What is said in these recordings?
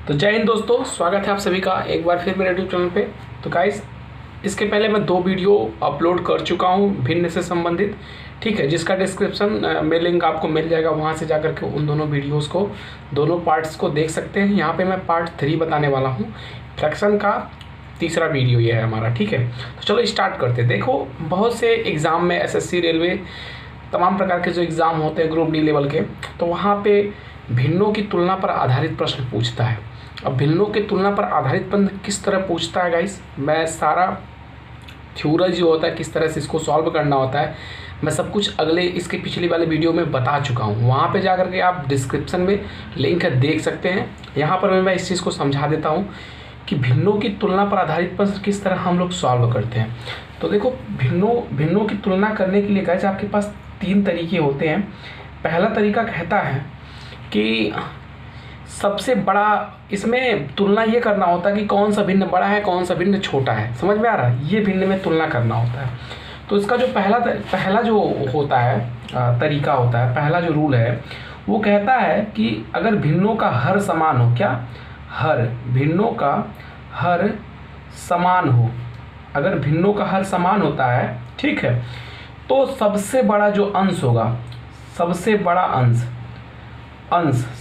तो जय हिंद दोस्तों, स्वागत है आप सभी का एक बार फिर मेरे यूट्यूब चैनल पे। तो गाइस, इसके पहले मैं 2 वीडियो अपलोड कर चुका हूँ भिन्न से संबंधित, ठीक है, जिसका डिस्क्रिप्शन में लिंक आपको मिल जाएगा। वहाँ से जाकर के उन दोनों वीडियोस को, दोनों पार्ट्स को देख सकते हैं। यहाँ पे मैं पार्ट 3 बताने वाला हूँ, फ्रैक्शन का तीसरा वीडियो ये है हमारा, ठीक है। तो चलो स्टार्ट करते हैं। देखो, बहुत से एग्ज़ाम में एसएससी, रेलवे, तमाम प्रकार के जो एग्ज़ाम होते हैं ग्रुप डी लेवल के, तो वहाँ पे भिन्नों की तुलना पर आधारित प्रश्न पूछता है। अब भिन्नों की तुलना पर आधारित प्रश्न किस तरह पूछता है गाइस, मैं सारा थ्योरी जो होता है किस तरह से इसको सॉल्व करना होता है, मैं सब कुछ अगले इसके पिछले वाले वीडियो में बता चुका हूँ। वहाँ पे जाकर के आप डिस्क्रिप्शन में लिंक देख सकते हैं। यहाँ पर मैं इस चीज़ को समझा देता हूँ कि भिन्नों की तुलना पर आधारित प्रश्न किस तरह हम लोग सॉल्व करते हैं। तो देखो, भिन्नों की तुलना करने के लिए गाइस आपके पास 3 तरीके होते हैं। पहला तरीका कहता है कि सबसे बड़ा, इसमें तुलना ये करना होता है कि कौन सा भिन्न बड़ा है, कौन सा भिन्न छोटा है। समझ में आ रहा है? ये भिन्न में तुलना करना होता है। तो इसका जो पहला जो होता है तरीका होता है, पहला जो रूल है, वो कहता है कि अगर भिन्नों का हर समान हो, क्या हर भिन्नों का हर समान हो, अगर भिन्नों का हर समान होता है, ठीक है, तो सबसे बड़ा जो अंश होगा, सबसे बड़ा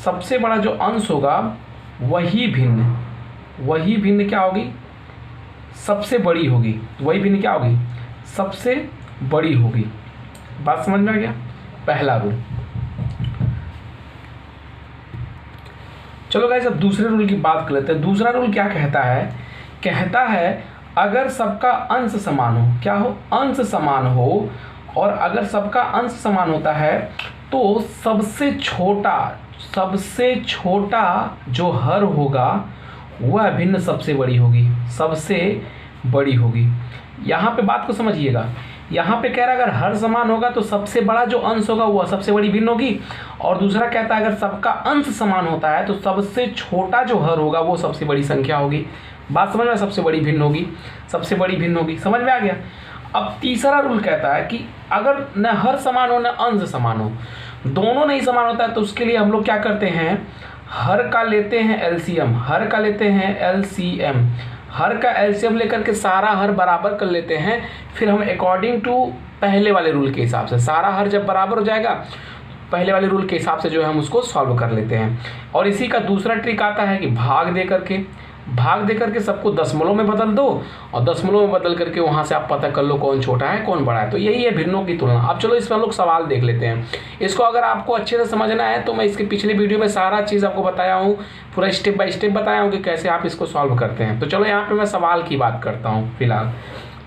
सबसे बड़ा जो अंश होगा वही भिन्न क्या होगी, सबसे बड़ी होगी। वही भिन्न क्या होगी, सबसे बड़ी होगी। बात समझ में आ गया? पहला रूल। चलो गाइस, अब दूसरे रूल की बात कर लेते हैं। दूसरा रूल क्या कहता है? कहता है अगर सबका अंश समान हो, क्या हो, अंश समान हो, और अगर सबका अंश समान होता है तो सबसे छोटा जो हर होगा वह भिन्न सबसे बड़ी होगी, सबसे बड़ी होगी। यहाँ पे बात को समझिएगा। यहाँ पे कह रहा है अगर हर समान होगा तो सबसे बड़ा जो अंश होगा वह सबसे बड़ी भिन्न होगी, और दूसरा कहता है अगर सबका अंश समान होता है तो सबसे छोटा जो हर होगा वो सबसे बड़ी संख्या होगी। बात समझ में? सबसे बड़ी भिन्न होगी, सबसे बड़ी भिन्न होगी। समझ में आ गया? अब तीसरा रूल कहता है कि अगर न हर समान हो न अंश समान हो, दोनों नहीं समान होता है, तो उसके लिए हम लोग क्या करते हैं, हर का लेते हैं एलसीएम। हर का लेते हैं एलसीएम, हर का एलसीएम लेकर के सारा हर बराबर कर लेते हैं। फिर हम अकॉर्डिंग टू पहले वाले रूल के हिसाब से, सारा हर जब बराबर हो जाएगा, पहले वाले रूल के हिसाब से जो है हम उसको सॉल्व कर लेते हैं। और इसी का दूसरा ट्रिक आता है कि भाग दे करके सबको दशमलव में बदल दो, और दशमलव में बदल करके वहाँ से आप पता कर लो कौन छोटा है कौन बड़ा है। तो यही है भिन्नों की तुलना। अब चलो इसमें हम लोग सवाल देख लेते हैं। इसको अगर आपको अच्छे से समझना है तो मैं इसके पिछले वीडियो में सारा चीज़ आपको बताया हूँ, पूरा स्टेप बाय स्टेप बताया हूँ कि कैसे आप इसको सॉल्व करते हैं। तो चलो यहाँ पर मैं सवाल की बात करता हूँ फिलहाल।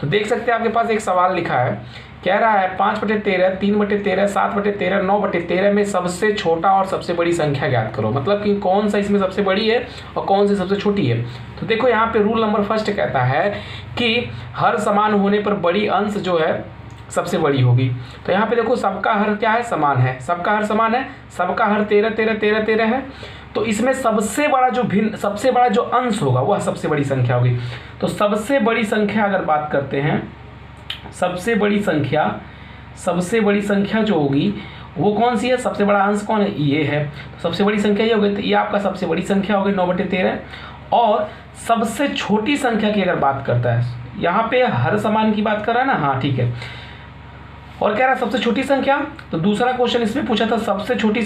तो देख सकते हैं आपके पास एक सवाल लिखा है, कह रहा है 5/13, 3/13, 7/13, 9/13 में सबसे छोटा और सबसे बड़ी संख्या ज्ञात करो। मतलब कि कौन सा इसमें सबसे बड़ी है और कौन सी सबसे छोटी है। तो देखो यहाँ पे रूल नंबर फर्स्ट कहता है कि हर समान होने पर बड़ी अंश जो है सबसे बड़ी होगी। तो यहाँ पे देखो सबका हर क्या है, समान है, सबका हर समान है, सबका हर 13 13 13 13 है। तो इसमें सबसे बड़ा जो अंश होगा वह सबसे बड़ी संख्या होगी। तो सबसे बड़ी संख्या अगर बात करते हैं, सबसे बड़ी संख्या जो होगी वो कौन सी है, सबसे बड़ा अंश कौन है, ये है। तो सबसे बड़ी संख्या ये होगी, तो ये आपका सबसे बड़ी संख्या होगी 9/13। और सबसे छोटी संख्या की अगर बात करता है, यहाँ पे हर समान की बात कर रहा है ना, हाँ ठीक है। और कह रहा है सबसे छोटी संख्या, तो दूसरा क्वेश्चन इसमें पूछा था सबसे छोटी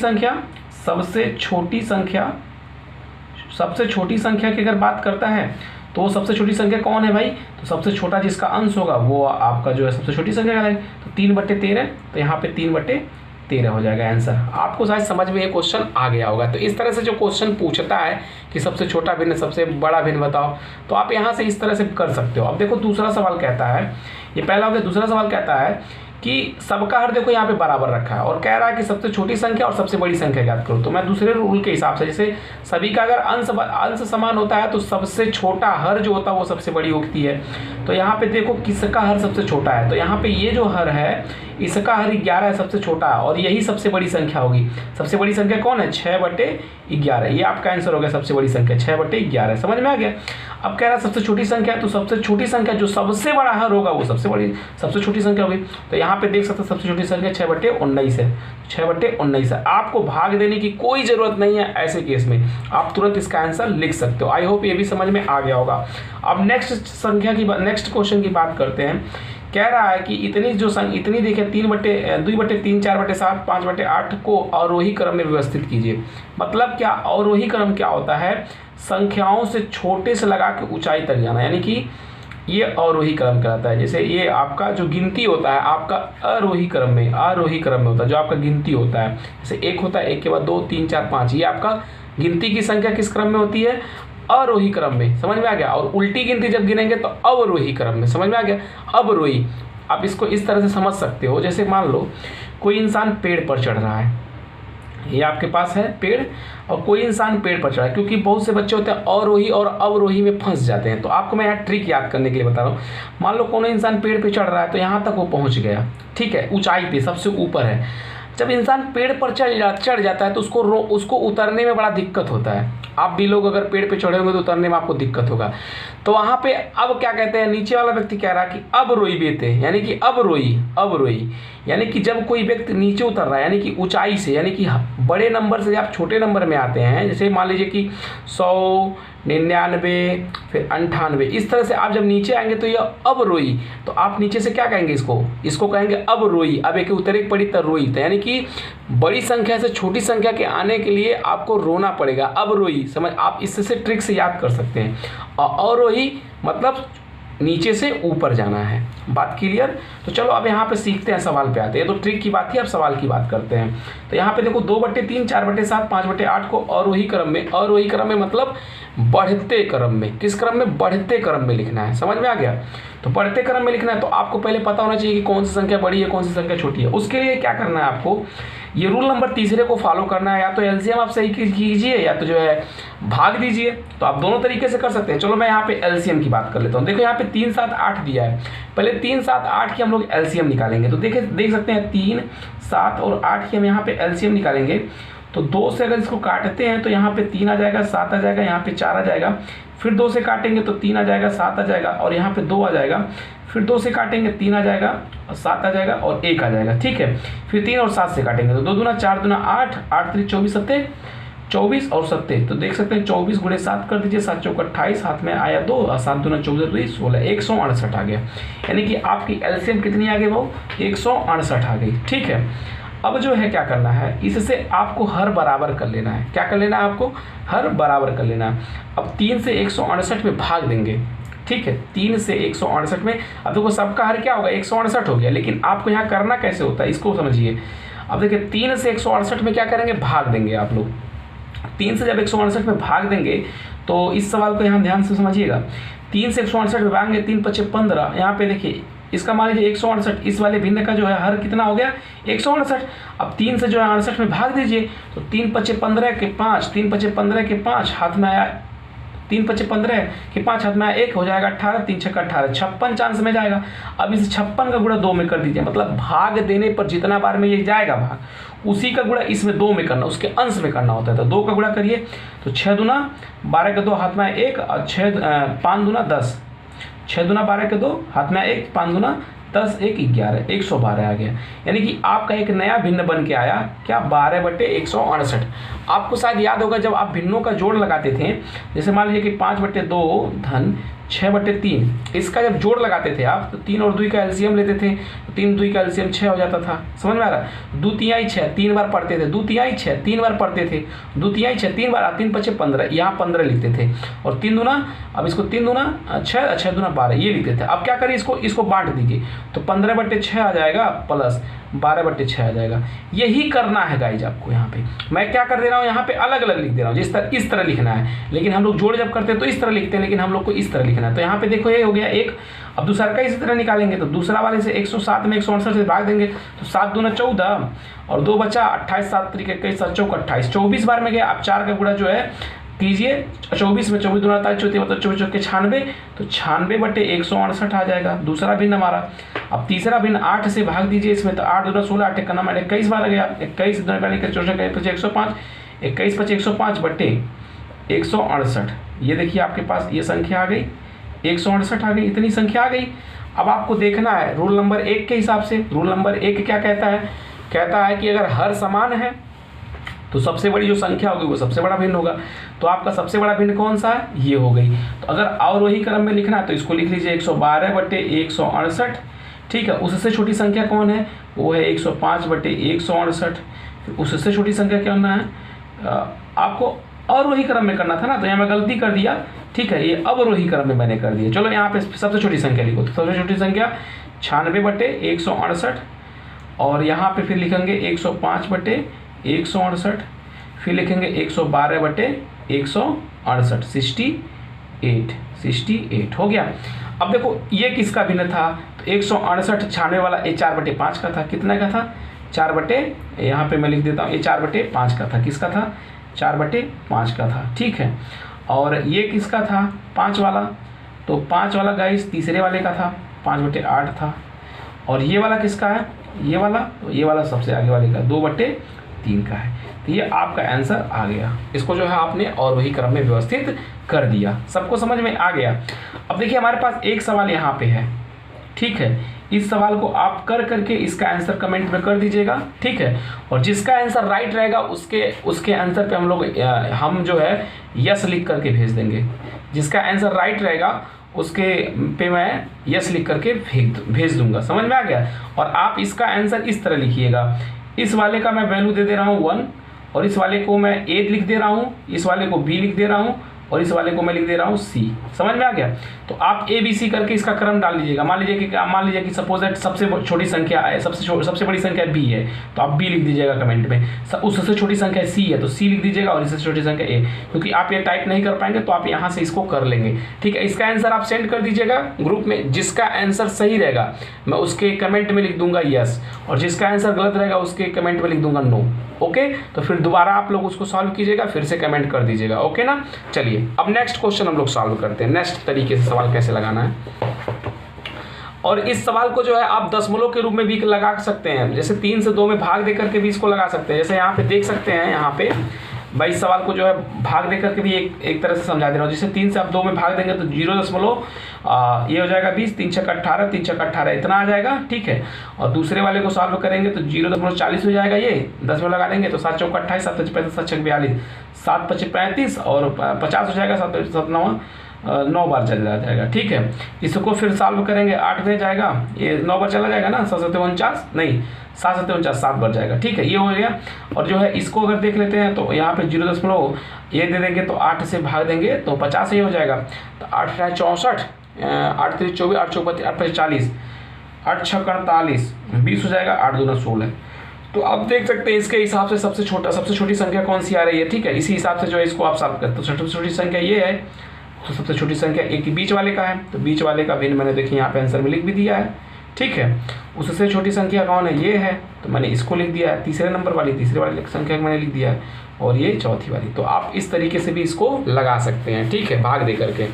संख्या की अगर बात करता है तो सबसे छोटी संख्या कौन है भाई, तो सबसे छोटा जिसका अंश होगा वो आपका जो है सबसे छोटी संख्या कहलाएगी। तो 3/13, तो यहाँ पे 3/13 हो जाएगा आंसर। आपको शायद समझ में ये क्वेश्चन आ गया होगा। तो इस तरह से जो क्वेश्चन पूछता है कि सबसे छोटा भिन्न सबसे बड़ा भिन्न बताओ, तो आप यहाँ से इस तरह से कर सकते हो। अब देखो दूसरा सवाल कहता है, ये पहला हो गया। दूसरा सवाल कहता है कि सबका हर देखो यहाँ पे बराबर रखा है, और कह रहा है कि सबसे छोटी संख्या और सबसे बड़ी संख्या ज्ञात करो। तो मैं दूसरे रूल के हिसाब से, जैसे सभी का अगर अंश समान होता है तो सबसे छोटा हर जो होता है वो सबसे बड़ी होती है। तो यहाँ पे देखो किसका हर सबसे छोटा है, तो यहाँ पे ये जो हर है इसका हर 11 है, सबसे छोटा, और यही सबसे बड़ी संख्या होगी। सबसे बड़ी संख्या कौन है? 6/11। ये आपका आंसर हो गया, सबसे बड़ी संख्या 6/11। समझ में आ गया। अब कह रहा है सबसे छोटी संख्या, तो सबसे छोटी संख्या जो सबसे बड़ा हर होगा वो सबसे छोटी संख्या होगी। तो यहाँ पे देख सकते हैं सबसे छोटी संख्या 6/19 है, 6/19 है। आपको भाग देने की कोई ज़रूरत नहीं है, ऐसे केस में आप तुरंत इसका आंसर लिख सकते हो। आई होप ये भी समझ में आ गया होगा। अब नेक्स्ट क्वेश्चन की बात करते हैं। कह रहा है कि इतनी देखिए 2/3, 4/7, 5/8 को अवरोही क्रम में व्यवस्थित कीजिए। मतलब क्या, अवरोही क्रम क्या होता है? संख्याओं से छोटे से लगा के ऊंचाई तक जाना, यानी कि ये अवरोही क्रम कहलाता है। जैसे ये आपका जो गिनती होता है आपका आरोही क्रम में होता है, जो आपका गिनती होता है। जैसे 1 होता है, 1 के बाद 2, 3, 4, 5, ये आपका गिनती की संख्या किस क्रम में होती है? अवरोही क्रम में। समझ में आ गया। और उल्टी गिनती जब गिनेंगे तो अवरोही क्रम में। समझ में आ गया। अवरोही, आप इसको इस तरह से समझ सकते हो। जैसे मान लो कोई इंसान पेड़ पर चढ़ रहा है, ये आपके पास है पेड़, और कोई इंसान पेड़ पर चढ़ा है। क्योंकि बहुत से बच्चे होते हैं अवरोही और अवरोही में फंस जाते हैं, तो आपको मैं यहाँ ट्रिक याद करने के लिए बता रहा हूँ। मान लो कोई इंसान पेड़ पे चढ़ रहा है, तो यहाँ तक वो पहुँच गया, ठीक है, ऊंचाई पे सबसे ऊपर है। जब इंसान पेड़ पर चढ़ जाता है तो उसको उतरने में बड़ा दिक्कत होता है। आप भी लोग अगर पेड़ पे चढ़े होंगे तो उतरने में आपको दिक्कत होगा। तो वहाँ पे अब क्या कहते हैं, नीचे वाला व्यक्ति कह रहा है कि अब रोई बेते, यानी कि अब रोई, यानी कि जब कोई व्यक्ति नीचे उतर रहा है, यानी कि ऊंचाई से, यानी कि बड़े नंबर से आप छोटे नंबर में आते हैं। जैसे मान लीजिए कि 100, 99, फिर 98, इस तरह से आप जब नीचे आएंगे तो ये अब रोई, तो आप नीचे से क्या कहेंगे? इसको कहेंगे अब रोई। अब एक उतरे पड़ी तो रोई, तो यानी कि बड़ी संख्या से छोटी संख्या के आने के लिए आपको रोना पड़ेगा। अब रोई, समझ, आप इससे ट्रिक से याद कर सकते हैं। और रोई मतलब नीचे से ऊपर जाना है। बात क्लियर? तो चलो अब यहाँ पे सीखते हैं, सवाल पे आते हैं। तो ट्रिक की बात थी, अब सवाल की बात करते हैं। तो यहाँ पे देखो 2/3, 4/7, 5/8 को अवरोही क्रम में मतलब बढ़ते क्रम में। किस क्रम में? बढ़ते क्रम में लिखना है। समझ में आ गया। तो बढ़ते क्रम में लिखना है तो आपको पहले पता होना चाहिए कि कौन सी संख्या बड़ी है, कौन सी संख्या छोटी है। उसके लिए क्या करना है आपको? ये रूल नंबर 3 को फॉलो करना है। या तो एलसीएम आप सही कीजिए या तो जो है भाग दीजिए। तो आप दोनों तरीके से कर सकते हैं। चलो मैं यहाँ पे एलसीएम की बात कर लेता हूँ। देखो यहाँ पे 3, 7, 8 दिया है। पहले 3, 7, 8 की हम लोग एलसीएम निकालेंगे। तो देख सकते हैं 3, 7 और 8 की हम यहाँ पे एलसीएम निकालेंगे। तो 2 से अगर इसको काटते हैं तो यहाँ पे 3 आ जाएगा, 7 आ जाएगा, यहाँ पे 4 आ जाएगा। फिर 2 से काटेंगे तो 3 आ जाएगा, 7 आ जाएगा, और यहाँ पे 2 आ जाएगा। फिर 2 से काटेंगे 3 आ जाएगा, और 7 आ जाएगा, और 1 आ जाएगा। ठीक है। फिर 3 और 7 से काटेंगे तो 2 दूना 4 दूना 8, 8 3 24, 7 24 और 7। तो देख सकते हैं 24 गुणे 7 कर दीजिए, 7 चौक 28, हाथ में आया 2, और 7 दूना 14 2 16, 168 आ गया। यानी कि आपकी एलसीएम कितनी आ गई? वो 168 आ गई। ठीक है। अब जो है क्या करना है, इससे आपको हर बराबर कर लेना है। क्या कर लेना है आपको? हर बराबर कर लेना है। अब 3 से 168 में भाग देंगे। ठीक है। 3 से 168 में, अब देखो सबका हर क्या होगा? 168 हो गया। लेकिन आपको यहाँ करना कैसे होता है इसको समझिए। अब देखिए 3 से 168 में क्या करेंगे? भाग देंगे आप लोग। 3 से जब 168 में भाग देंगे तो इस सवाल को यहाँ ध्यान से समझिएगा। 3 से 168 में भागेंगे, 3 5 15। यहाँ पे देखिए इसका मान लीजिए 168, इस वाले भिन्न का जो है हर कितना हो गया? 168। अब 3 से जो है 68 में भाग दीजिए तो 3 5 15 के 5, 3 5 15 के 5, हाथ में आया 3 5 15 के 5, हाथ में आया 1, हो जाएगा 18, 3 6 18, 56 चांस में जाएगा। अब इस 56 का गुणा 2 में कर दीजिए। मतलब भाग देने पर जितना बार में ये जाएगा भाग, उसी का गुणा इसमें 2 में करना, उसके अंश में करना होता है। तो 2 का गुणा करिए तो 6 दूना 12 के 2, हाथ में 1, और 5 दूना 10, 6 दूना 12 के 2, हाथ में 1, 5 दूना 10, 1 11, 112 आ गया। यानी कि आपका एक नया भिन्न बन के आया क्या? 12/168। आपको शायद याद होगा जब आप भिन्नों का जोड़ लगाते थे, जैसे मान लीजिए कि 5/2 धन 6/3, इसका जब जोड़ लगाते थे आप तो 3 और 2 का एलसीएम लेते थे, तो 3 2 का एलसीएम 6 हो जाता था। समझ में आ रहा? 2 3 6, 3 बार पढ़ते थे, 2 3 6, 3 बार पढ़ते थे, 2 3 6, 3 बार, 3 5 15, यहाँ 15 लिखते थे। और 3 दूना, अब इसको 3 दूना 6, 6 दूना 12, ये लिखते थे। अब क्या करिए, इसको बांट दीजिए तो 15/6 आ जाएगा प्लस 12/6 आ जाएगा। यही करना है गाइज आपको। यहाँ पे मैं क्या कर दे रहा हूँ, यहाँ पे अलग अलग लिख दे रहा हूँ। इस तरह लिखना है, लेकिन हम लोग जोड़ जब करते हैं तो इस तरह लिखते हैं, लेकिन हम लोग को इस तरह लिखना है। तो यहाँ पे देखो ये हो गया 1। अब दूसरा का इसी तरह निकालेंगे तो दूसरा वाले से 107 में 168 से भाग देंगे तो 7 दूना 14, और 2 बचा 28, 7 3 21, 7 चौक 28, 24 बार में गया। अब 4 का गुणा जो है कीजिए 24 में 24 दूना 48 चौथी मतलब 24 चौके 96, तो 96/168 आ जाएगा दूसरा भिन्न हमारा। अब तीसरा भिन्न 8 से भाग दीजिए इसमें, तो 8 दूना 16, 8 एक नाम 21 बार आ गया, 21 दूना 64, 21 पचे 105/168। ये देखिए आपके पास ये संख्या आ गई, 168 आ गई, इतनी संख्या आ गई। अब आपको देखना है रूल नंबर 1 के हिसाब से। रूल नंबर 1 क्या कहता है? कहता है कि अगर हर समान है तो सबसे बड़ी जो संख्या होगी वो सबसे बड़ा भिन्न होगा। तो आपका सबसे बड़ा भिन्न कौन सा है? ये हो गई। तो अगर और वही क्रम में लिखना है तो इसको लिख लीजिए 112/168, ठीक है। उससे छोटी संख्या कौन है? वो है 105/168। उससे छोटी संख्या क्या होना है? आपको और वही क्रम में करना था ना, तो यहाँ मैं गलती कर दिया, ठीक है। ये अवरोही क्रम में मैंने कर दिया। चलो यहाँ पे सबसे छोटी संख्या लिखो, तो सबसे छोटी संख्या 96/168, और यहाँ पे फिर लिखेंगे 105/168, फिर लिखेंगे 112/168, 68 हो गया। अब देखो ये किसका भिन्न था? तो 168 96 वाला ये 4/5 का था। कितना का था? 4 यहाँ पे मैं लिख देता हूँ, ये 4/5 का था। किसका था? 4/5 का था, ठीक है। और ये किसका था? 5 वाला, तो 5 वाला गाइस तीसरे वाले का था, 5/8 था। और ये वाला किसका है? ये वाला, तो ये वाला सबसे आगे वाले का 2/3 का है। तो ये आपका आंसर आ गया। इसको जो है आपने और वही क्रम में व्यवस्थित कर दिया। सबको समझ में आ गया? अब देखिए हमारे पास एक सवाल यहाँ पे है, ठीक है। इस सवाल को आप कर करके इसका आंसर कमेंट में कर दीजिएगा, ठीक है। और जिसका आंसर राइट रहेगा उसके आंसर पे हम जो है यस लिख करके भेज देंगे। जिसका आंसर राइट रहेगा उसके पे मैं यस लिख करके भेज दूंगा। समझ में आ गया? और आप इसका आंसर इस तरह लिखिएगा, इस वाले का मैं वैल्यू दे रहा हूँ 1, और इस वाले को मैं A लिख दे रहा हूँ, इस वाले को B लिख दे रहा हूँ, और इस वाले को मैं लिख दे रहा हूँ C। समझ में आ गया? तो आप ABC करके इसका क्रम डाल लीजिएगा। मान लीजिए कि सपोज दैट सबसे छोटी संख्या है, सबसे बड़ी संख्या B है, तो आप B लिख दीजिएगा कमेंट में। उससे छोटी संख्या C है तो C लिख दीजिएगा, और इससे छोटी संख्या A। क्योंकि आप ये टाइप नहीं कर पाएंगे तो आप यहाँ से इसको कर लेंगे, ठीक है। इसका आंसर आप सेंड कर दीजिएगा ग्रुप में। जिसका आंसर सही रहेगा मैं उसके कमेंट में लिख दूंगा यस, और जिसका आंसर गलत रहेगा उसके कमेंट में लिख दूंगा नो। ओके, तो फिर दोबारा आप लोग उसको सॉल्व कीजिएगा, फिर से कमेंट कर दीजिएगा। ओके ना? चलिए अब नेक्स्ट क्वेश्चन हम लोग सॉल्व करते हैं। नेक्स्ट तरीके से सवाल कैसे लगाना है, और इस सवाल को जो है आप दशमलव के रूप में भी लगा सकते हैं। जैसे 3 से 2 में भाग दे करके भी इसको लगा सकते हैं। जैसे यहाँ पे देख सकते हैं, यहाँ पे मैं इस सवाल को जो है भाग दे करके भी एक तरह से समझा दे रहा हूँ। जैसे 3 से आप 2 में भाग देंगे तो 0 ये हो जाएगा 20, 3 छक्का 18, 3 छक्का 18 इतना आ जाएगा, ठीक है। और दूसरे वाले को सॉल्व करेंगे तो 0.40 हो जाएगा। ये 10 में लगा देंगे तो 7 चौका 28, 7 पचे 35, 7 छक 42, 7 पचे 35 और 50 हो जाएगा। 7 9 बार चल जाएगा, ठीक है। इसको फिर सॉल्व करेंगे 8 में जाएगा, ये 9 बार चला जाएगा ना, 7 49 नहीं 7 बार जाएगा, ठीक है। ये हो गया। और जो है इसको अगर देख लेते हैं तो यहाँ पे 0 ये दे देंगे तो 8 से भाग देंगे तो 50 ही हो जाएगा। तो 8 64, 8 3 24, 8 4 8 5 40, 8 6 48, 20 हो जाएगा, 8 2 16। तो आप देख सकते हैं इसके हिसाब से सबसे छोटी संख्या कौन सी आ रही है, ठीक है। इसी हिसाब से जो है इसको आप सॉल्व करते। तो सबसे छोटी संख्या ये है, तो सबसे छोटी संख्या एक बीच वाले का है, तो बीच वाले का भिन्न मैंने देखिए यहाँ पे आंसर में लिख भी दिया है, ठीक है। उससे छोटी संख्या कौन है? ये है, तो मैंने इसको लिख दिया है। तीसरे वाली संख्या मैंने लिख दिया है, और ये चौथी वाली। तो आप इस तरीके से भी इसको लगा सकते हैं, ठीक है, भाग दे करके।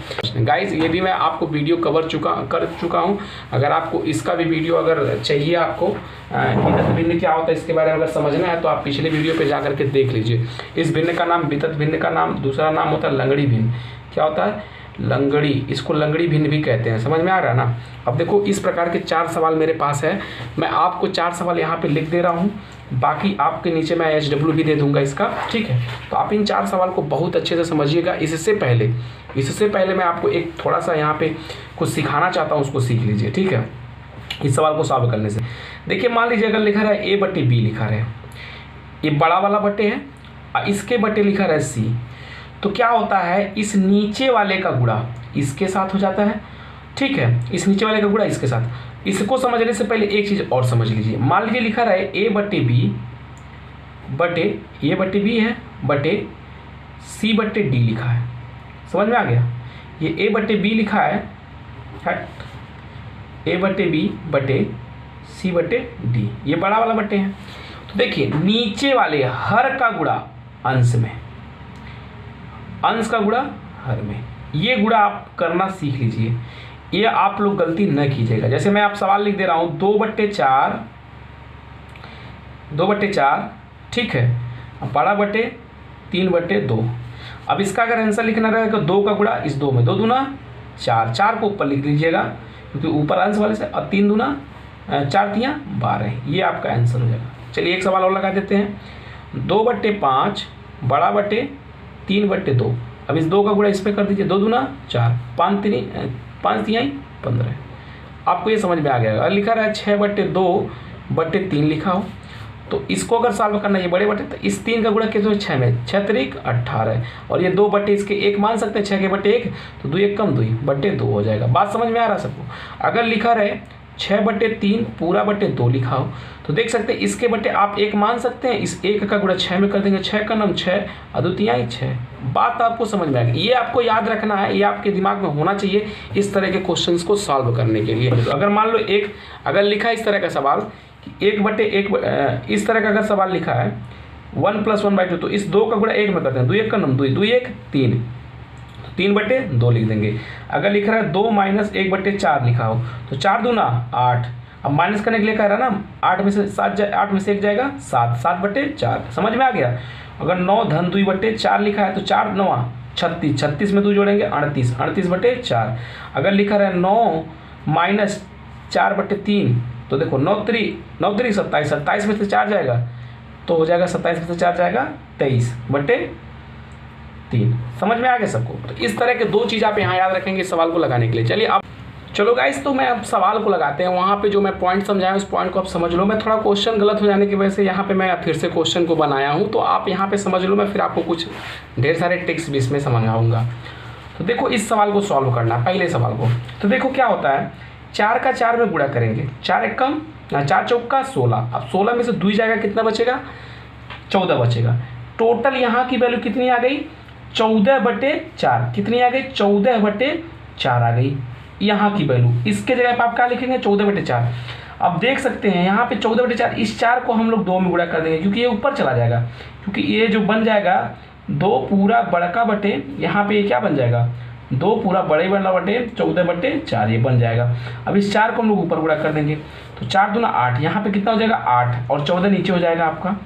गाइस ये भी मैं आपको वीडियो कर चुका हूँ। अगर आपको इसका भी वीडियो अगर चाहिए, आपको वितत भिन्न क्या होता है इसके बारे में अगर समझना है तो आप पिछले वीडियो पे जा करके देख लीजिए। इस भिन्न का नाम वितत भिन्न का नाम, दूसरा नाम होता है लंगड़ी भिन्न। क्या होता है? लंगड़ी, इसको लंगड़ी भिन्न भी कहते हैं। समझ में आ रहा है ना? अब देखो इस प्रकार के 4 सवाल मेरे पास है। मैं आपको 4 सवाल यहाँ पे लिख दे रहा हूँ, बाकी आपके नीचे मैं HW भी दे दूंगा इसका, ठीक है। तो आप इन 4 सवाल को बहुत अच्छे से समझिएगा। इससे पहले मैं आपको एक थोड़ा सा यहाँ पे कुछ सिखाना चाहता हूँ, उसको सीख लीजिए, ठीक है। इस सवाल को सॉल्व करने से देखिए, मान लीजिए अगर लिखा है A/B लिखा है, ये बड़ा वाला बट्टे है, इसके बट्टे लिखा है C, तो क्या होता है, इस नीचे वाले का गुणा इसके साथ हो जाता है, ठीक है। इस नीचे वाले का गुणा इसके साथ। इसको समझने से पहले एक चीज़ और समझ लीजिए। मान लीजिए लिखा रहा है A/B है बटे C/D लिखा है। समझ में आ गया? ये A/B लिखा है, A/B बटे C/D, ये बड़ा वाला बट्टे हैं। तो देखिए नीचे वाले हर का गुणा अंश में, अंश का गुणा हर में। ये गुणा आप करना सीख लीजिए, ये आप लोग गलती न कीजिएगा। जैसे मैं आप सवाल लिख दे रहा हूँ 2/4, 2/4, ठीक है, बड़ा बटे 3/2। अब इसका अगर आंसर लिखना रहेगा तो 2 का गुणा इस 2 में, 2 दूना 4, 4 को ऊपर लिख लीजिएगा क्योंकि ऊपर अंश वाले से, और 3 दूना 4 तियाँ 12, ये आपका आंसर हो जाएगा। चलिए एक सवाल और लगा देते हैं। 2/5 बड़ा बटे 3/2। अब इस 2 का गुणा इस पर कर दीजिए, 2 दूना 4, 5 तियाँ 15। आपको ये समझ में आ गया। अगर लिखा रहा है 6/2/3 लिखा हो तो इसको अगर सॉल्व करना, ये बड़े बटे, तो इस 3 का गुणा कितने 6 में, 6 3 18, और ये 2 बटे इसके 1 मान सकते हैं, 6 के बटे 1, तो 2 1 कम 2/2 हो जाएगा। बात समझ में आ रहा सबको। अगर लिखा रहे 6/3 पूरा बटे 2 लिखा हो तो देख सकते हैं इसके बटे आप 1 मान सकते हैं, इस 1 का गुणा 6 में कर देंगे, 6 का नाम 6 अद्वितीय 6। बात आपको समझ में आएगी। ये आपको याद रखना है, ये आपके दिमाग में होना चाहिए इस तरह के क्वेश्चंस को सॉल्व करने के लिए। तो अगर मान लो अगर लिखा है इस तरह का सवाल कि 1/1, इस तरह का अगर सवाल लिखा है 1 + 1/2, तो इस 2 का गुणा 1 में करते हैं, 2 1 का नाम 2, 2 1 3, 3/2 लिख देंगे। अगर लिख रहा है 2 - 1/4 लिखा हो तो 4 दूना 8। अब माइनस करने के लिए कह रहा है ना, 8 में से 1 जाएगा 7, 7/4। समझ में आ गया। अगर 9 धन 2/4 लिखा है तो 4 9 36, 36 में 2 जोड़ेंगे 38, 38/4। अगर लिखा रहा है 9 - 4/3, तो देखो 9 3 27, 27 में से 4 जाएगा तो हो जाएगा 27 में से 4 जाएगा 23/3। समझ में आ गया सबको। तो इस तरह के 2 चीज़ आप यहाँ याद रखेंगे इस सवाल को लगाने के लिए। चलिए अब चलो गाइस, तो मैं अब सवाल को लगाते हैं। वहाँ पे जो मैं पॉइंट समझाया उस पॉइंट को आप समझ लो। मैं थोड़ा क्वेश्चन गलत हो जाने की वजह से यहाँ पे मैं फिर से क्वेश्चन को बनाया हूँ, तो आप यहाँ पे समझ लो। मैं फिर आपको कुछ ढेर सारे ट्रिक्स भी इसमें समझाऊँगा। तो देखो इस सवाल को सॉल्व करना, पहले सवाल को। तो देखो क्या होता है, 4 का 4 में गुणा करेंगे, 4 1 कम 4 चौका 16। अब 16 में से 2 जाएगा, कितना बचेगा 14 बचेगा। टोटल यहाँ की वैल्यू कितनी आ गई 14/4। कितनी आ गई 14/4 आ गई यहाँ की वैल्यू। इसके जगह पर आप क्या लिखेंगे 14/4। अब देख सकते हैं यहाँ पे 14/4, इस 4 को हम लोग 2 में गुणा कर देंगे क्योंकि ये ऊपर चला जाएगा, क्योंकि ये जो बन जाएगा 2 पूरा बड़का बटे, यहाँ पे ये क्या बन जाएगा 2 पूरा बड़े वाला बटे 14/4 ये बन जाएगा। अब इस 4 को हम लोग ऊपर गुणा कर देंगे तो 4 दूना 8, यहाँ पे कितना हो जाएगा 8, और 14 नीचे हो जाएगा आपका,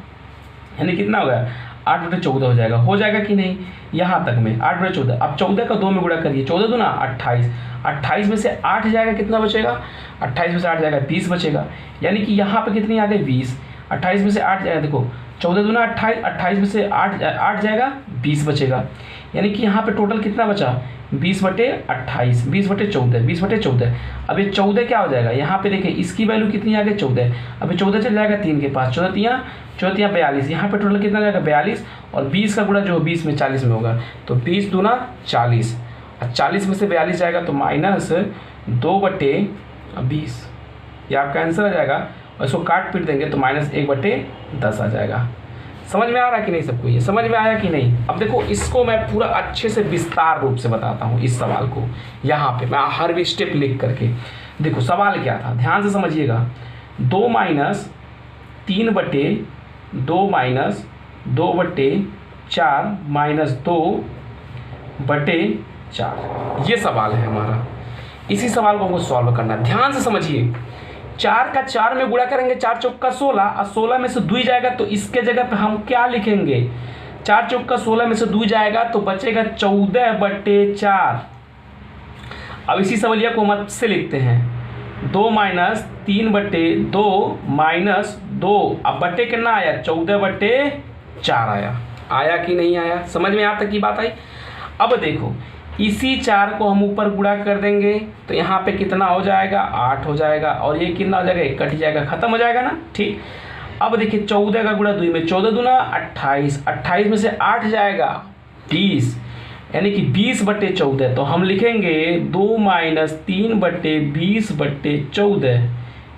यानी कितना हो गया 8/14 हो जाएगा। हो जाएगा कि नहीं यहाँ तक में 8/14। अब 14 का 2 में गुणा करिए, 14 दूना 28, 28 में से 8 जाएगा, कितना बचेगा 28 में से 8 जाएगा 20 बचेगा, यानी कि यहाँ पे कितनी आ गई 20। 28 में से 8 जाएगा, देखो 14 दूना 28, 28 में से 8 जाएगा 20 बचेगा, यानी कि यहाँ पे टोटल कितना बचा 20/28, 20/14, 20/14। अब ये 14 क्या हो जाएगा, यहाँ पे देखिए इसकी वैल्यू कितनी आ गई 14। अब ये 14 चल जाएगा 3 के पास, 14 तियाँ 42, यहाँ पे टोटल कितना जाएगा 42, और 20 का गुणा जो 20 में 40 में होगा तो 20 दूना 40, और 40 में से 42 जाएगा तो -2/20, ये आपका आंसर आ जाएगा। और इसको काट पीट देंगे तो -1/10 आ जाएगा। समझ में आ रहा है कि नहीं सबको, ये समझ में आया कि नहीं। अब देखो इसको मैं पूरा अच्छे से विस्तार रूप से बताता हूँ इस सवाल को। यहाँ पे मैं हर भी स्टेप लिख करके, देखो सवाल क्या था ध्यान से समझिएगा। 2 - 3/2 -2/4 ये सवाल है हमारा। इसी सवाल को हमको सॉल्व करना है, ध्यान से समझिए। 4 का 4 में गुणा करेंगे, 4 चौका 16, और 16 में से 2 जाएगा तो इसके जगह पे हम क्या लिखेंगे 4 चौका 16 में से 2 जाएगा तो बचेगा 14/4। अब इसी सवालिया को हम से लिखते हैं 2 - 3/2 -2, अब बटे कितना आया 14/4 आया कि नहीं आया, समझ में यहाँ तक की बात आई। अब देखो इसी 4 को हम ऊपर गुणा कर देंगे तो यहाँ पे कितना हो जाएगा 8 हो जाएगा, और ये कितना हो जाएगा 1 कट जाएगा, खत्म हो जाएगा ना। ठीक, अब देखिए 14 का गुणा 2 में, 14 दूना 28, 28 में से 8 जाएगा 20, यानी कि 20/14। तो हम लिखेंगे 2 - 3/20/14,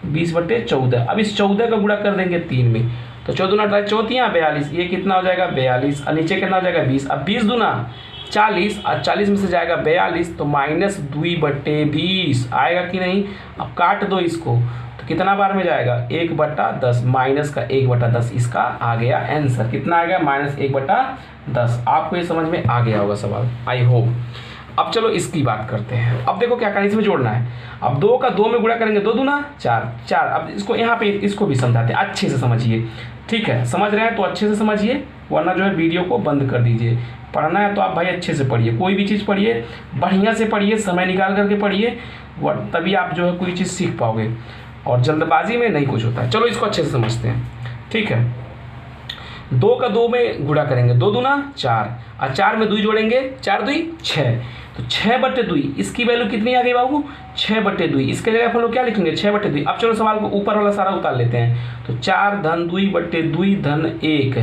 20/14। अब इस 14 का गुणा कर देंगे 3 में तो 14 दूना 42, ये कितना हो जाएगा 42, और नीचे कितना हो जाएगा 20। अब 20 दूना 40, और 40 में से जाएगा 42 तो -2/20 आएगा कि नहीं। अब काट दो इसको तो कितना बार में जाएगा 1/10, माइनस का 1/10 इसका आ गया आंसर। कितना आ गया -1/10। 10। आपको ये समझ में आ गया होगा सवाल, आई होप। अब चलो इसकी बात करते हैं। अब देखो क्या करना है, इसमें जोड़ना है। अब 2 का 2 में गुणा करेंगे, 2 दूना 4 4। अब इसको यहाँ पे इसको भी समझाते हैं, अच्छे से समझिए, ठीक है। समझ रहे हैं तो अच्छे से समझिए, वरना जो है वीडियो को बंद कर दीजिए। पढ़ना है तो आप भाई अच्छे से पढ़िए, कोई भी चीज़ पढ़िए बढ़िया से पढ़िए, समय निकाल करके पढ़िए, तभी आप जो है कोई चीज़ सीख पाओगे, और जल्दबाजी में नहीं कुछ होता है। चलो इसको अच्छे से समझते हैं, ठीक है। 2 का 2 में गुणा करेंगे, 2 दूना 4, और 4 में 2 जोड़ेंगे, 4 2 6, तो 6/2। इसकी वैल्यू कितनी आ गई बाबू, 6/2। इसके जगह हम लोग क्या लिखेंगे, 6/2। अब चलो सवाल को ऊपर वाला सारा उतार लेते हैं, तो 4 धन 2/2 धन 1,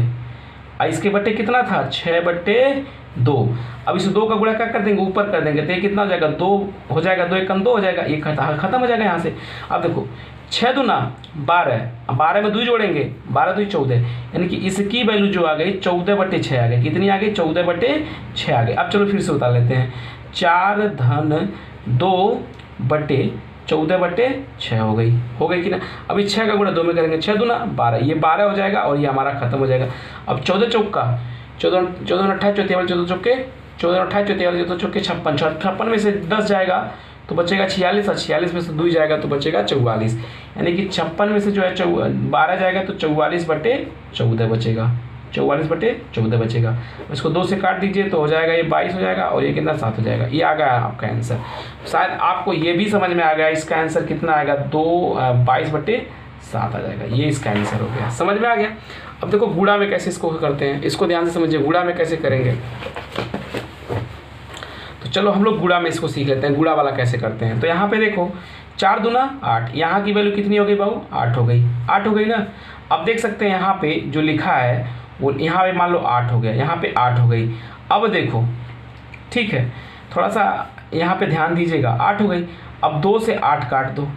और इसके बट्टे कितना था, 6/2। अब इस 2 का गुणा क्या कर देंगे, ऊपर कर देंगे, तो ये कितना हो जाएगा, 2 हो जाएगा, 2 1 2 हो जाएगा, ये खत्म हो जाएगा यहाँ से। अब देखो 6 दूना 12, अब 12 में 2 जोड़ेंगे, 12 2 14, यानी कि इसकी वैल्यू जो आ गई 14/6 आ गई। कितनी आ गई, 14/6 आ गई। अब चलो फिर से उतार लेते हैं, 4 धन 2/14/6 हो गई कि ना। अभी 6 का गुणा 2 में करेंगे, 6 दूना 12, ये 12 हो जाएगा, और ये हमारा खत्म हो जाएगा। अब 14 चौका 14 14 28 चौथे वाले 14 चौके 14 28 चौथे वाले 14 चौके 56, 56 में से 10 जाएगा तो बचेगा 46, और 46 में से 2 जाएगा तो बचेगा 44, यानी कि 56 में से जो है 12 जाएगा तो 44/14 बचेगा, 44/14 बचेगा। इसको 2 से काट दीजिए तो हो जाएगा ये 22 हो जाएगा, और ये कितना 7 हो जाएगा। ये आ गया आपका आंसर। शायद आपको ये भी समझ में आ गया, इसका आंसर कितना आएगा, 22/7 आ जाएगा। ये इसका आंसर हो गया, समझ में आ गया। अब देखो गुणा में कैसे इसको करते हैं, इसको ध्यान से समझिए, गुणा में कैसे करेंगे। तो चलो हम लोग गुणा में इसको सीख लेते हैं, गुणा वाला कैसे करते हैं। तो यहाँ पे देखो 4 दूना 8, यहाँ की वैल्यू कितनी हो गई बाबू, 8 हो गई, 8 हो गई ना। अब देख सकते हैं यहाँ पे जो लिखा है वो यहाँ पे मान लो 8 हो गया, यहाँ पे 8 हो गई। अब देखो ठीक है, थोड़ा सा यहाँ पे ध्यान दीजिएगा, 8 हो गई। अब 2 से 8 काट दो,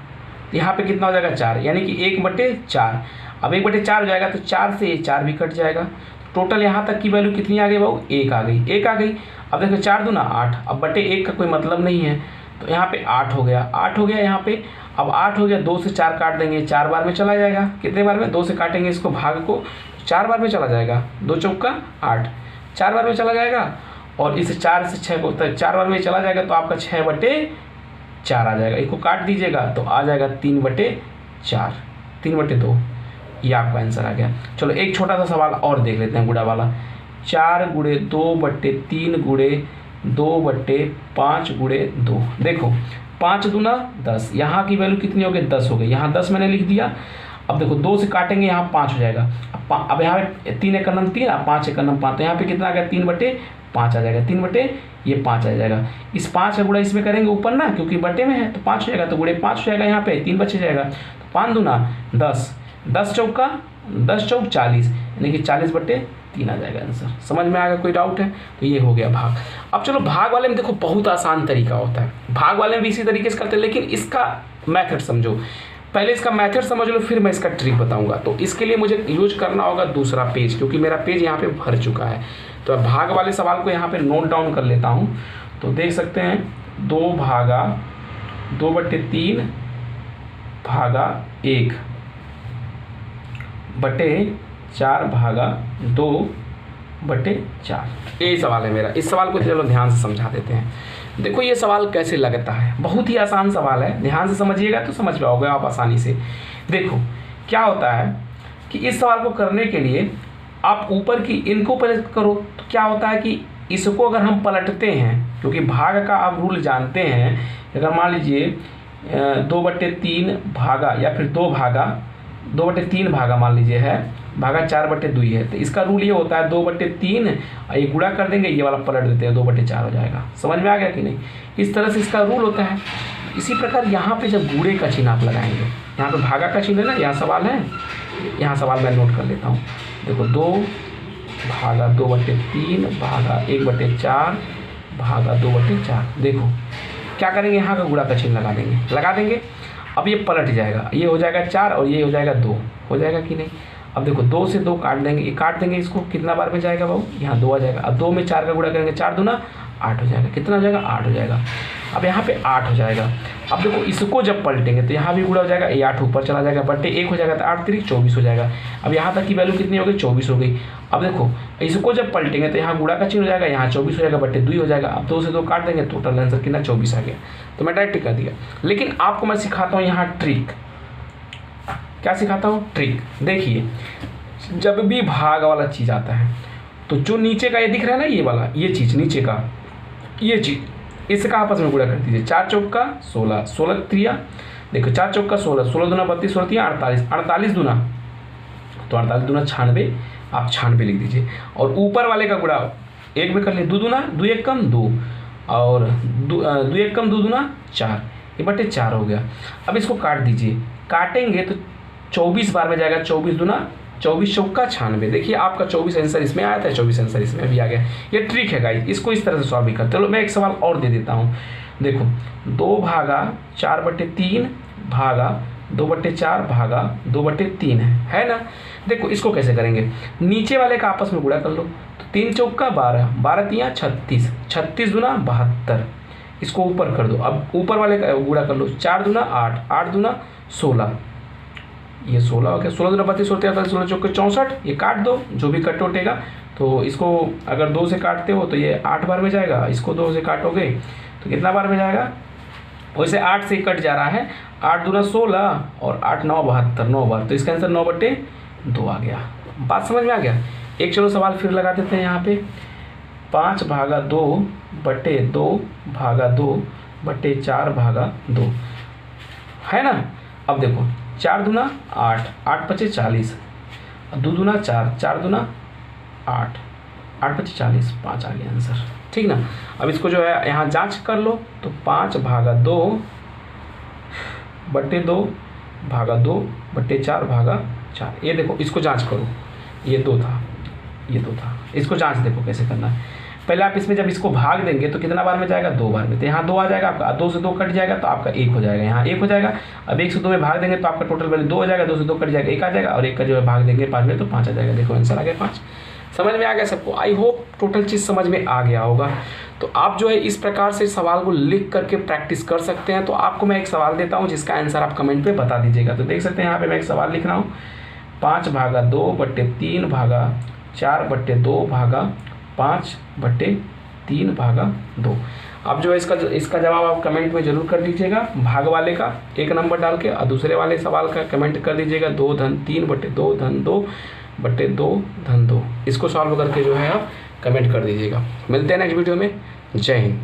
यहाँ पे कितना हो जाएगा 4, यानी कि 1/4। अब 1/4 हो जाएगा तो 4 से ये 4 भी कट जाएगा। टोटल यहाँ तक की वैल्यू कितनी आ गई बाबू, 1 आ गई, 1 आ गई। अब देखो 4 दूना 8, अब बटे 1 का कोई मतलब नहीं है, तो यहाँ पे 8 हो गया, 8 हो गया यहाँ पे। अब 8 हो गया, 2 से 4 काट देंगे, 4 बार में चला जाएगा। कितने बार में, 2 से काटेंगे इसको भाग को, 4 बार में चला जाएगा, 2 चौका 8, 4 बार में चला जाएगा। और इस 4 से 6 को 4 बार में चला जाएगा तो आपका 6/4 आ जाएगा। इसको काट दीजिएगा तो आ जाएगा 3/4, 3/2। ये आपका आंसर आ गया। चलो एक छोटा सा सवाल और देख लेते हैं गुणा वाला। 4 × 2/3 × 2/5 × 2। देखो 5 दूना 10, यहाँ की वैल्यू कितनी हो गई, 10 हो गई। यहाँ 10 मैंने लिख दिया। अब देखो 2 से काटेंगे, यहाँ 5 हो जाएगा। अब यहाँ पे 3 × 3 और 5 × 5, तो यहाँ पे कितना आ गया, 3/5 आ जाएगा, 3/5 आ जाएगा। इस 5 का गुणा इसमें करेंगे ऊपर ना, क्योंकि बटे में है तो 5 हो जाएगा, तो गुणे 5 हो जाएगा, यहाँ पे 3 बच जाएगा। तो 5 दूना 10, 10 चौका 10 चौक 40, यानी कि 40/3 आ जाएगा आंसर। समझ में आ गया, कोई डाउट है? तो ये हो गया भाग। अब चलो भाग वाले में देखो बहुत आसान तरीका होता है, भाग वाले में भी इसी तरीके से करते हैं, लेकिन इसका मेथड समझो। पहले इसका मेथड समझ लो, फिर मैं इसका ट्रिक बताऊंगा। तो इसके लिए मुझे यूज करना होगा दूसरा पेज, क्योंकि मेरा पेज यहाँ पे भर चुका है। तो भाग वाले सवाल को यहाँ पे नोट डाउन कर लेता हूँ। तो देख सकते हैं 2 भागा 2/3 भागा 1 बटे 4 भागा 2/4, यही सवाल है मेरा। इस सवाल को चलो ध्यान से समझा देते हैं। देखो ये सवाल कैसे लगता है, बहुत ही आसान सवाल है, ध्यान से समझिएगा तो समझ पाओगे आप आसानी से। देखो क्या होता है कि इस सवाल को करने के लिए आप ऊपर की इनको पलट करो, तो क्या होता है कि इसको अगर हम पलटते हैं, क्योंकि भाग का आप रूल जानते हैं, अगर मान लीजिए 2/3 भागा या फिर 2/3 भागा मान लीजिए है, भागा 4/2 है, तो इसका रूल ये होता है 2/3 और ये गुणा कर देंगे, ये वाला पलट देते हैं, 2/4 हो जाएगा। समझ में आ गया कि नहीं? इस तरह से इसका रूल होता है। इसी प्रकार यहाँ पे जब गुणे का चिन्ह आप लगाएंगे, यहाँ पे भागा का चिन्ह है ना, यहाँ सवाल है, यहाँ सवाल मैं नोट कर लेता हूँ। देखो 2 भागा 2/3 भागा 1/4 भागा 2/4। देखो क्या करेंगे, यहाँ का गुणा का चिन्ह लगा देंगे। अब ये पलट जाएगा, ये हो जाएगा 4 और ये हो जाएगा 2, हो जाएगा कि नहीं? अब देखो 2 से 2 काट देंगे, ये काट देंगे, इसको कितना बार में जाएगा बाबू, यहाँ 2 आ जाएगा। अब 2 में 4 का गुणा करेंगे, 4 दूना 8 हो जाएगा। कितना हो जाएगा? 8 हो जाएगा। अब यहाँ पे 8 हो जाएगा। अब देखो इसको जब पलटेंगे तो यहाँ भी गुणा हो जाएगा, ये 8 ऊपर चला जाएगा, बट्टे 1 हो जाएगा, तो 8 3 24 हो जाएगा। अब यहाँ तक की वैल्यू कितनी हो गई? 24 हो गई। अब देखो इसको जब पलटेंगे तो यहाँ गुणा का चिन्ह हो जाएगा, यहाँ 24 हो जाएगा, बट्टे 2 हो जाएगा। अब 2 से 2 काट देंगे, टोटल आंसर कितना? 24 आ गया। तो मैं डायरेक्ट कर दिया। लेकिन आपको मैं सिखाता हूँ यहाँ ट्रिक। क्या सिखाता हूँ? ट्रिक। देखिए जब भी भाग वाला चीज़ आता है तो जो नीचे का ये दिख रहा है ना, ये वाला, ये चीज़ नीचे का, ये चीज़, इसका आपस में गुणा कर दीजिए। 4 चौका 16, 16 त्रिया, देखो 4 चौका 16, 16 दूना 32, 16 तिया 48, 48 दूना, तो 48 दूना 96, आप 96 लिख दीजिए। और ऊपर वाले का गुणा 1 में कर लिए, 2 दूना 2 1 कम 2, और 2 1 कम 2 दूना 4, ये बटे 4 हो गया। अब इसको काट दीजिए, काटेंगे तो 24 बार में जाएगा, 24 दूना 24 चौका 96। देखिए आपका 24 आंसर इसमें आया था, 24 आंसर इसमें भी आ गया। ये ट्रिक है गाइस, इसको इस तरह से सॉल्व भी करते। चलो मैं एक सवाल और दे देता हूँ। देखो 2 भागा 4/3 भागा 2/4 भागा 2/3 है ना। देखो इसको कैसे करेंगे, नीचे वाले का आपस में गुणा कर लो, तो 3 चौका 12, 12 तिया 36, 36 दूना 72, इसको ऊपर कर दो। अब ऊपर वाले का गुणा कर लो, 4 दूना 8, 8 दूना 16, ये 16 हो गया, 16 दूना 32, 16 43, 16 चौके 64, ये काट दो, जो भी कट उठेगा। तो इसको अगर 2 से काटते हो तो ये 8 बार में जाएगा, इसको 2 से काटोगे तो कितना बार में जाएगा? वैसे 8 से कट जा रहा है, 8 दूना 16 और 8 9 72, 9 बार, तो इसका आंसर 9/2 आ गया। बात समझ में आ गया? एक चलो सवाल फिर लगा देते हैं यहाँ पे, 5 भागा 2/2 भागा 2/4 भागा 2 है ना। अब देखो 4 दूना 8, 8 5 40, 2 दूना 4, 4 दूना 8, 8 5 40, 5 आ गया आंसर, ठीक ना। अब इसको जो है यहाँ जांच कर लो, तो 5 भागा 2/2 भागा 2/4 भागा 4, ये देखो इसको जांच करो, ये 2 था, ये 2 था, इसको जांच देखो कैसे करना है। पहले आप इसमें जब इसको भाग देंगे तो कितना बार में जाएगा? 2 बार में, तो यहाँ 2 आ जाएगा आपका, 2 से 2 कट जाएगा तो आपका 1 हो जाएगा, यहाँ 1 हो जाएगा। अब 1 से 2 में भाग देंगे तो आपका टोटल वैल्यू 2 हो जाएगा, 2 से 2 कट जाएगा 1 आ जाएगा, और 1 का जो है भाग देंगे 5 में तो 5 आ जाएगा। देखो आंसर आ गया 5। समझ में आ गया सबको? आई होप टोटल चीज़ समझ में आ गया होगा। तो आप जो है इस प्रकार से सवाल को लिख करके प्रैक्टिस कर सकते हैं। तो आपको मैं एक सवाल देता हूँ जिसका आंसर आप कमेंट पर बता दीजिएगा। तो देख सकते हैं यहाँ पर मैं एक सवाल लिख रहा हूँ, 5 भागा 2/3 भागा 4/2 भागा 5/3 भागा 2। अब जो है इसका जवाब आप कमेंट में जरूर कर दीजिएगा, भाग वाले का 1 नंबर डाल के, और दूसरे वाले सवाल का कमेंट कर दीजिएगा 2-3/2-2-2। इसको सॉल्व करके जो है आप कमेंट कर दीजिएगा। मिलते हैं नेक्स्ट वीडियो में। जय हिंद।